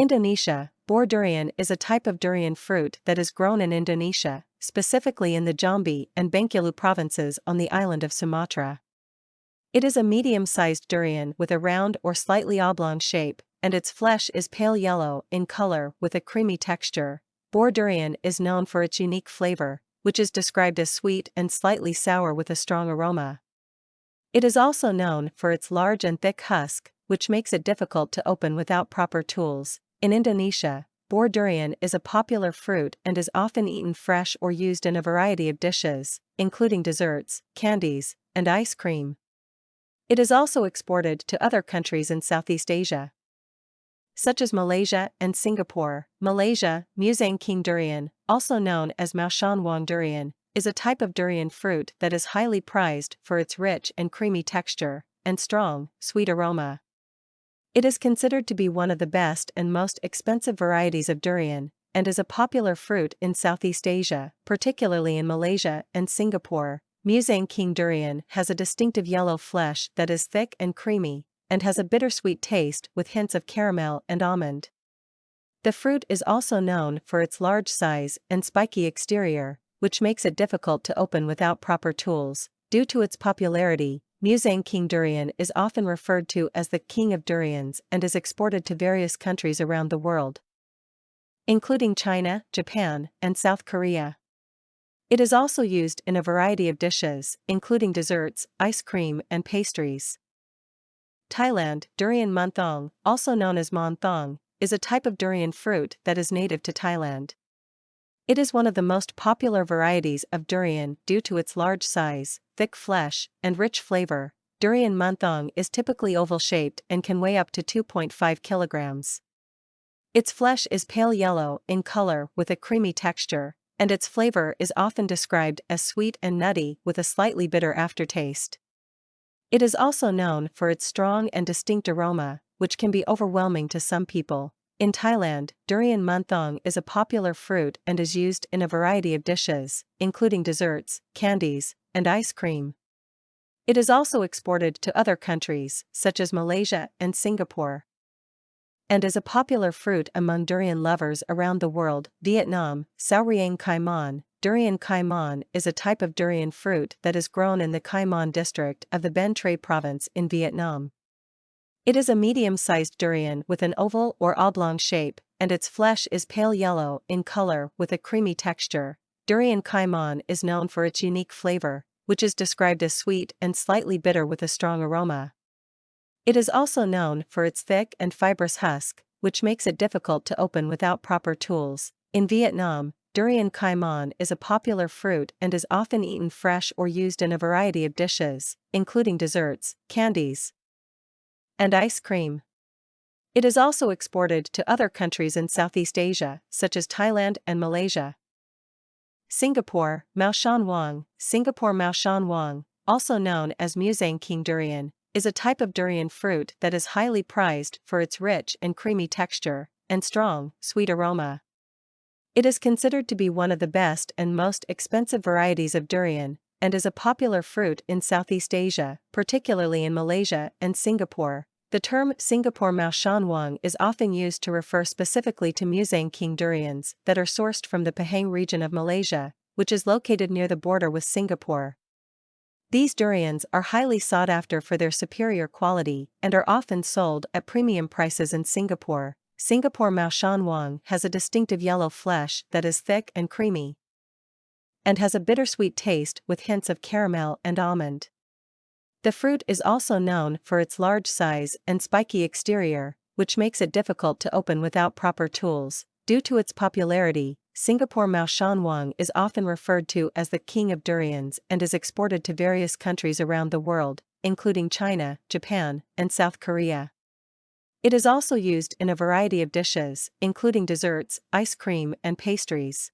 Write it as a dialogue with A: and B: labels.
A: Indonesia, buah durian is a type of durian fruit that is grown in Indonesia, specifically in the Jambi and Bengkulu provinces on the island of Sumatra. It is a medium-sized durian with a round or slightly oblong shape, and its flesh is pale yellow in color with a creamy texture. Buah durian is known for its unique flavor, which is described as sweet and slightly sour with a strong aroma. It is also known for its large and thick husk, which makes it difficult to open without proper tools. In Indonesia, buah durian is a popular fruit and is often eaten fresh or used in a variety of dishes, including desserts, candies, and ice cream. It is also exported to other countries in Southeast Asia, such as Malaysia and Singapore. Malaysia, Musang King durian, also known as Mao Shan Wang durian, is a type of durian fruit that is highly prized for its rich and creamy texture and strong, sweet aroma. It is considered to be one of the best and most expensive varieties of durian, and is a popular fruit in Southeast Asia, particularly in Malaysia and Singapore. Musang King durian has a distinctive yellow flesh that is thick and creamy, and has a bittersweet taste with hints of caramel and almond. The fruit is also known for its large size and spiky exterior, which makes it difficult to open without proper tools. Due to its popularity, Musang King durian is often referred to as the king of durians and is exported to various countries around the world, including China, Japan, and South Korea. It is also used in a variety of dishes, including desserts, ice cream, and pastries. Thailand, durian montong, also known as montong, is a type of durian fruit that is native to Thailand. It is one of the most popular varieties of durian due to its large size, thick flesh, and rich flavor. Durian montong is typically oval-shaped and can weigh up to 2.5 kilograms. Its flesh is pale yellow in color with a creamy texture, and its flavor is often described as sweet and nutty with a slightly bitter aftertaste. It is also known for its strong and distinct aroma, which can be overwhelming to some people. In Thailand, durian montong is a popular fruit and is used in a variety of dishes, including desserts, candies, and ice cream. It is also exported to other countries, such as Malaysia and Singapore, and is a popular fruit among durian lovers around the world. Vietnam, Sauriang Khai Mon. Durian Khai Mon is a type of durian fruit that is grown in the Khai Mon district of the Ben Tre province in Vietnam. It is a medium-sized durian with an oval or oblong shape, and its flesh is pale yellow in color with a creamy texture. Durian Khai Mon is known for its unique flavor, which is described as sweet and slightly bitter with a strong aroma. It is also known for its thick and fibrous husk, which makes it difficult to open without proper tools. In Vietnam, durian Khai Mon is a popular fruit and is often eaten fresh or used in a variety of dishes, including desserts, candies, and ice cream. It is also exported to other countries in Southeast Asia, such as Thailand and Malaysia. Singapore, Mao Shan Wang. Singapore Mao Shan Wang, also known as Musang King durian, is a type of durian fruit that is highly prized for its rich and creamy texture and strong, sweet aroma. It is considered to be one of the best and most expensive varieties of durian, and is a popular fruit in Southeast Asia, particularly in Malaysia and Singapore. The term Singapore Mao Shan Wang is often used to refer specifically to Musang King durians that are sourced from the Pahang region of Malaysia, which is located near the border with Singapore. These durians are highly sought after for their superior quality and are often sold at premium prices in Singapore. Singapore Mao Shan Wang has a distinctive yellow flesh that is thick and creamy, and has a bittersweet taste with hints of caramel and almond. The fruit is also known for its large size and spiky exterior, which makes it difficult to open without proper tools. Due to its popularity, Singapore Mao Shan Wang is often referred to as the king of durians and is exported to various countries around the world, including China, Japan, and South Korea. It is also used in a variety of dishes, including desserts, ice cream, and pastries.